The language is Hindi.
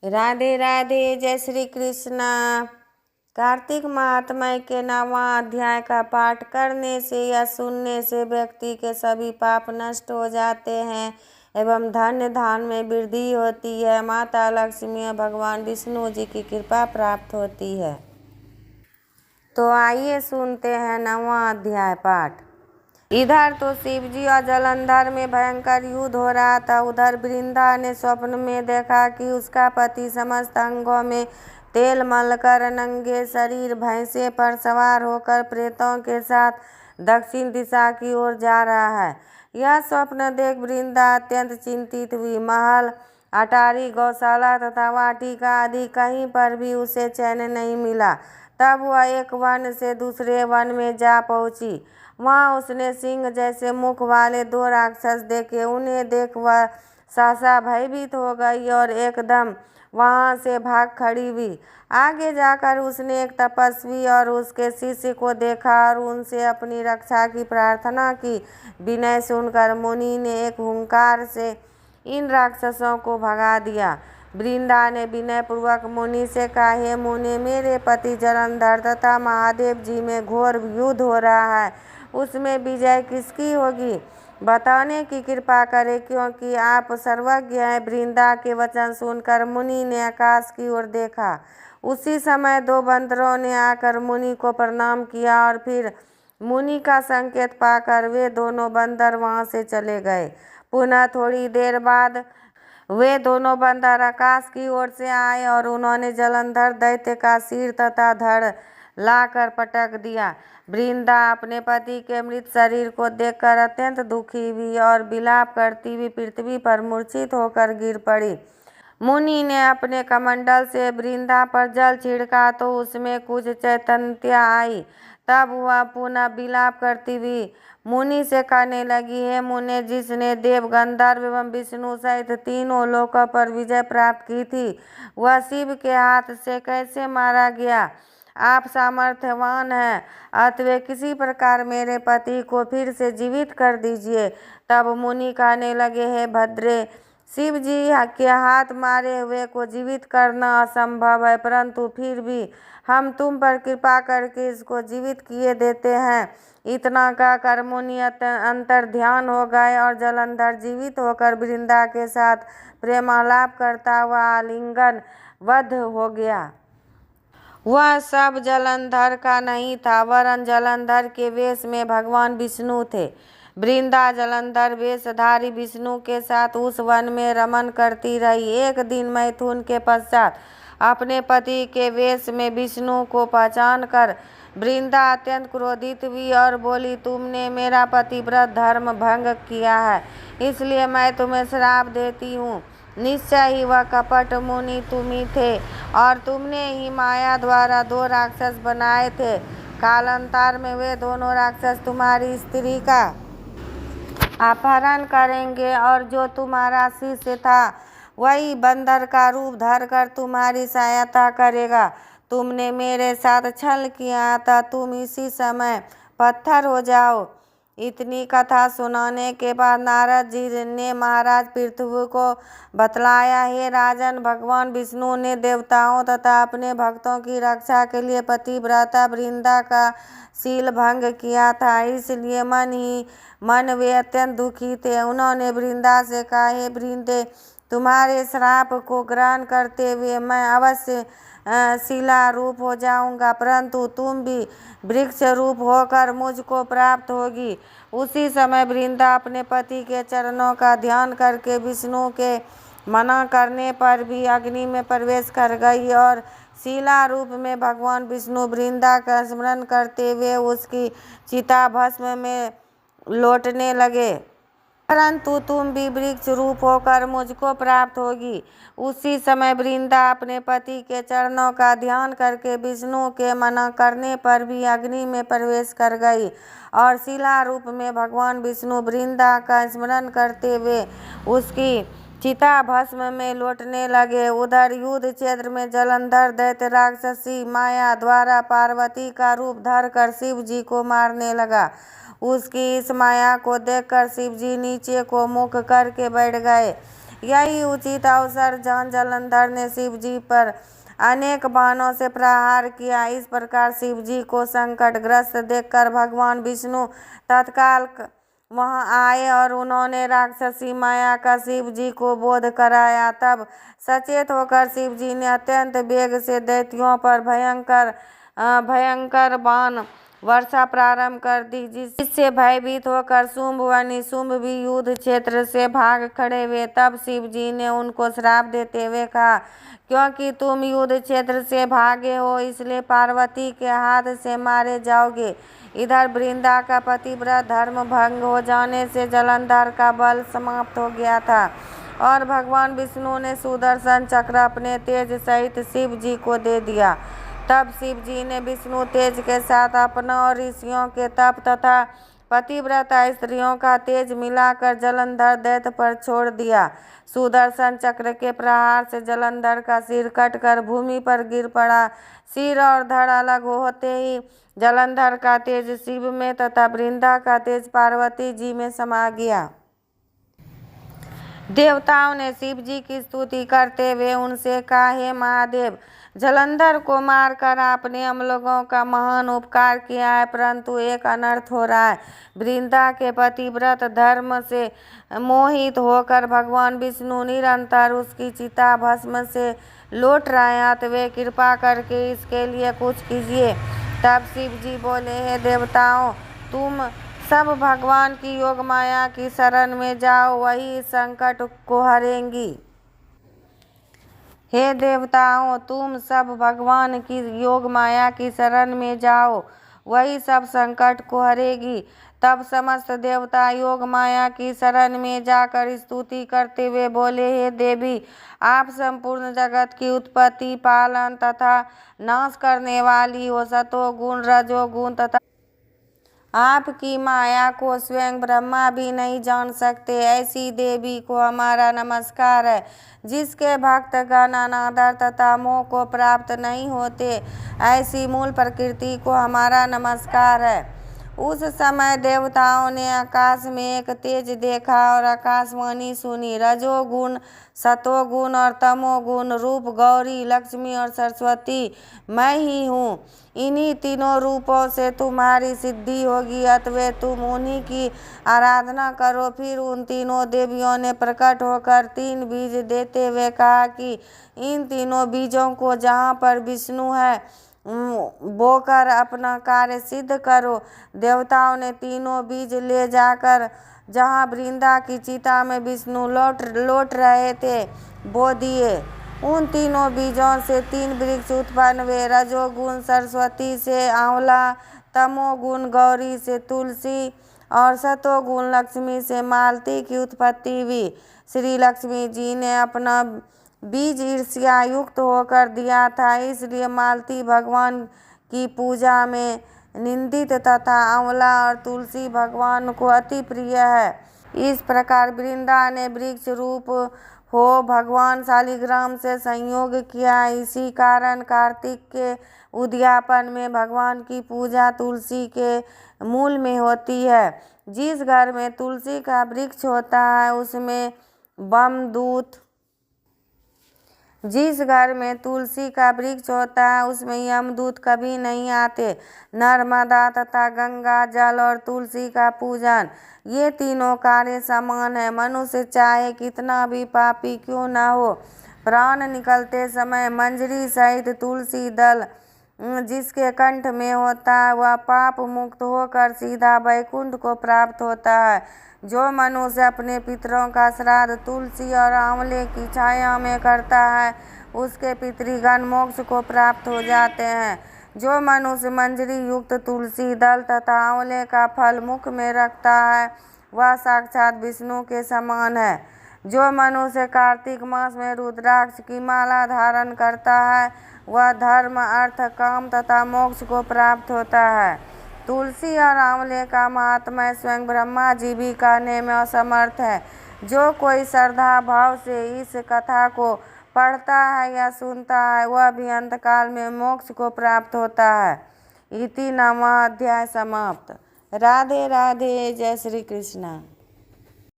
राधे राधे, जय श्री कृष्णा। कार्तिक महात्म्य के 9वां अध्याय का पाठ करने से या सुनने से व्यक्ति के सभी पाप नष्ट हो जाते हैं एवं धन्य धान में वृद्धि होती है। माता लक्ष्मी और भगवान विष्णु जी की कृपा प्राप्त होती है। तो आइए सुनते हैं 9वां अध्याय पाठ। इधर तो शिवजी और जलंधर में भयंकर युद्ध हो रहा था। उधर वृंदा ने स्वप्न में देखा कि उसका पति समस्त अंगों में तेल मलकर नंगे शरीर भैंसे पर सवार होकर प्रेतों के साथ दक्षिण दिशा की ओर जा रहा है। यह स्वप्न देख वृंदा अत्यंत चिंतित हुई। महल, अटारी, गौशाला तथा वाटिका आदि कहीं पर भी उसे चैन नहीं मिला। तब वह एक वन से दूसरे वन में जा पहुंची। वहां उसने सिंह जैसे मुख वाले 2 राक्षस देखे। उन्हें देख वह सहसा भयभीत हो गई और एकदम वहां से भाग खड़ी हुई। आगे जाकर उसने एक तपस्वी और उसके शिष्य को देखा और उनसे अपनी रक्षा की प्रार्थना की। विनय सुनकर मुनि ने एक हुंकार से इन राक्षसों को भगा दिया। वृंदा ने विनय पूर्वक मुनि से कहा, हे मुनि, मेरे पति जलंधर तथा महादेव जी में घोर युद्ध हो रहा है। उसमें विजय किसकी होगी, बताने की कृपा करें, क्योंकि आप सर्वज्ञ हैं। वृंदा के वचन सुनकर मुनि ने आकाश की ओर देखा। उसी समय 2 बंदरों ने आकर मुनि को प्रणाम किया और फिर मुनि का संकेत पाकर वे दोनों बंदर वहां से चले गए। पुनः थोड़ी देर बाद वे दोनों बंदर आकाश की ओर से आए और उन्होंने जलंधर दैत्य का सिर तथा धड़ लाकर पटक दिया। वृंदा अपने पति के मृत शरीर को देखकर अत्यंत दुखी हुई और विलाप करती हुई पृथ्वी पर मूर्छित होकर गिर पड़ी। मुनि ने अपने कमंडल से वृंदा पर जल छिड़का तो उसमें कुछ चैतन्यता आई। तब वह पुनः विलाप करती हुई मुनि से कहने लगी, हे मुनि, जिसने देव, गंधर्व एवं विष्णु सहित तीनों लोकों पर विजय प्राप्त की थी, वह शिव के हाथ से कैसे मारा गया? आप सामर्थ्यवान हैं, अतः किसी प्रकार मेरे पति को फिर से जीवित कर दीजिए। तब मुनि कहने लगे, हे भद्रे, शिव जी के हाथ मारे हुए को जीवित करना असंभव है, परंतु फिर भी हम तुम पर कृपा करके इसको जीवित किए देते हैं। इतना कहकर मुनि अंतर ध्यान हो गए और जलंधर जीवित होकर वृंदा के साथ प्रेमालाप करता हुआ आलिंगन बद्ध हो गया। वह सब जलंधर का नहीं था, वरन जलंधर के वेश में भगवान विष्णु थे। वृंदा जलंधर वेशधारी विष्णु के साथ उस वन में रमन करती रही। एक दिन मैथुन के पश्चात अपने पति के वेश में विष्णु को पहचान कर वृंदा अत्यंत क्रोधित हुई और बोली, तुमने मेरा पतिव्रत धर्म भंग किया है, इसलिए मैं तुम्हें श्राप देती हूँ। निश्चय ही वह कपट मुनि तुम ही थे और तुमने ही माया द्वारा 2 राक्षस बनाए थे। कालांतर में वे दोनों राक्षस तुम्हारी स्त्री का अपहरण करेंगे और जो तुम्हारा शिष्य था वही बंदर का रूप धरकर तुम्हारी सहायता करेगा। तुमने मेरे साथ छल किया था, तुम इसी समय पत्थर हो जाओ। इतनी कथा सुनाने के बाद नारद जी ने महाराज पृथ्वी को बतलाया, हे राजन, भगवान विष्णु ने देवताओं तथा अपने भक्तों की रक्षा के लिए पतिव्रता वृंदा का शील भंग किया था, इसलिए मन ही मन वे अत्यंत दुखी थे। उन्होंने वृंदा से कहा, हे वृंदे, तुम्हारे श्राप को ग्रहण करते हुए मैं अवश्य शिला रूप हो जाऊंगा, परंतु तुम भी वृक्ष रूप होकर मुझको प्राप्त होगी। उसी समय वृंदा अपने पति के चरणों का ध्यान करके विष्णु के मना करने पर भी अग्नि में प्रवेश कर गई और शिला रूप में भगवान विष्णु वृंदा का स्मरण करते हुए उसकी चिता भस्म में लौटने लगे। परंतु तुम भी वृक्ष रूप होकर मुझको प्राप्त होगी। उसी समय वृंदा अपने पति के चरणों का ध्यान करके विष्णु के मना करने पर भी अग्नि में प्रवेश कर गई और शिला रूप में भगवान विष्णु वृंदा का स्मरण करते हुए उसकी चिता भस्म में लौटने लगे। उधर युद्ध क्षेत्र में जलंधर दैत्य राक्षसी माया द्वारा पार्वती का रूप धरकर शिव जी को मारने लगा। उसकी इस माया को देखकर शिव जी नीचे को मुख करके बैठ गए यही उचित अवसर जान जलंधर ने शिव जी पर अनेक बाणों से प्रहार किया। इस प्रकार शिव जी को संकटग्रस्त देखकर भगवान विष्णु तत्काल वहां आए और उन्होंने राक्षसी माया का शिव जी को बोध कराया। तब सचेत होकर शिव जी ने अत्यंत वेग से दैत्यों पर भयंकर बाण वर्षा प्रारंभ कर दी, जिससे भयभीत होकर शुंभ व निशुंभ भी युद्ध क्षेत्र से भाग खड़े हुए। तब शिव जी ने उनको श्राप देते हुए कहा, क्योंकि तुम युद्ध क्षेत्र से भागे हो इसलिए पार्वती के हाथ से मारे जाओगे। इधर वृंदा का पतिव्रत धर्म भंग हो जाने से जलंधर का बल समाप्त हो गया था और भगवान विष्णु ने सुदर्शन चक्र अपने तेज सहित शिव जी को दे दिया। तब शिव जी ने विष्णु तेज के साथ अपना और ऋषियों के तप तथा पतिव्रता स्त्रियों का तेज मिलाकर जलंधर दैत्य पर छोड़ दिया। सुदर्शन चक्र के प्रहार से जलंधर का सिर कटकर भूमि पर गिर पड़ा। सिर और धड़ अलग होते ही जलंधर का तेज शिव में तथा वृंदा का तेज पार्वती जी में समा गया। देवताओं ने शिव जी की स्तुति करते हुए उनसे कहा, हे महादेव, जलंधर को मारकर आपने हम लोगों का महान उपकार किया है, परंतु एक अनर्थ हो रहा है। वृंदा के पतिव्रत धर्म से मोहित होकर भगवान विष्णु निरंतर उसकी चिता भस्म से लौट रहे हैं, अतः कृपा करके इसके लिए कुछ कीजिए। तब शिव जी बोले, हे देवताओं, तुम सब भगवान की योग माया की शरण में जाओ, वही इस संकट को हरेंगी। हे देवताओं, तुम सब भगवान की योग माया की शरण में जाओ, वही सब संकट को हरेगी। तब समस्त देवता योग माया की शरण में जाकर स्तुति करते हुए बोले, हे देवी, आप संपूर्ण जगत की उत्पत्ति, पालन तथा नाश करने वाली हो। सतोगुण, रजोगुण तथा आपकी माया को स्वयं ब्रह्मा भी नहीं जान सकते। ऐसी देवी को हमारा नमस्कार है, जिसके भक्तगण अनादर तथा मोह को प्राप्त नहीं होते। ऐसी मूल प्रकृति को हमारा नमस्कार है। उस समय देवताओं ने आकाश में एक तेज देखा और आकाशवाणी सुनी, रजोगुण, सतोगुण और तमोगुण रूप गौरी, लक्ष्मी और सरस्वती मैं ही हूँ। इन्हीं तीनों रूपों से तुम्हारी सिद्धि होगी, अतः तुम उन्हीं की आराधना करो। फिर उन तीनों देवियों ने प्रकट होकर 3 बीज देते हुए कहा कि इन तीनों बीजों को जहाँ पर विष्णु है बोकर अपना कार्य सिद्ध करो। देवताओं ने तीनों बीज ले जाकर जहाँ वृंदा की चिता में विष्णु लौट रहे थे बो दिए। उन तीनों बीजों से 3 वृक्ष उत्पन्न हुए। रजोगुण सरस्वती से आंवला, तमोगुण गौरी से तुलसी और सतोगुण लक्ष्मी से मालती की उत्पत्ति हुई। श्री लक्ष्मी जी ने अपना बीज ईर्ष्या युक्त होकर दिया था, इसलिए मालती भगवान की पूजा में निंदित तथा आंवला और तुलसी भगवान को अति प्रिय है। इस प्रकार वृंदा ने वृक्ष रूप हो भगवान शालिग्राम से संयोग किया। इसी कारण कार्तिक के उद्यापन में भगवान की पूजा तुलसी के मूल में होती है। जिस घर में तुलसी का वृक्ष होता है उसमें बमदूत, जिस घर में तुलसी का वृक्ष होता है उसमें यमदूत कभी नहीं आते। नर्मदा तथा गंगा जल और तुलसी का पूजन, ये तीनों कार्य समान है। मनुष्य चाहे कितना भी पापी क्यों न हो, प्राण निकलते समय मंजरी सहित तुलसी दल जिसके कंठ में होता है वह पाप मुक्त होकर सीधा वैकुंठ को प्राप्त होता है। जो मनुष्य अपने पितरों का श्राद्ध तुलसी और आंवले की छाया में करता है उसके पितृगण मोक्ष को प्राप्त हो जाते हैं। जो मनुष्य मंजरी युक्त तुलसी दल तथा आंवले का फल मुख में रखता है वह साक्षात विष्णु के समान है। जो मनुष्य कार्तिक मास में रुद्राक्ष की माला धारण करता है वह धर्म, अर्थ, काम तथा मोक्ष को प्राप्त होता है। तुलसी और आंवले का महात्म्य स्वयं ब्रह्मा जी भी कहने में असमर्थ है। जो कोई श्रद्धा भाव से इस कथा को पढ़ता है या सुनता है वह भी अंतकाल में मोक्ष को प्राप्त होता है। इति 9वां अध्याय समाप्त। राधे राधे। जय श्री कृष्ण।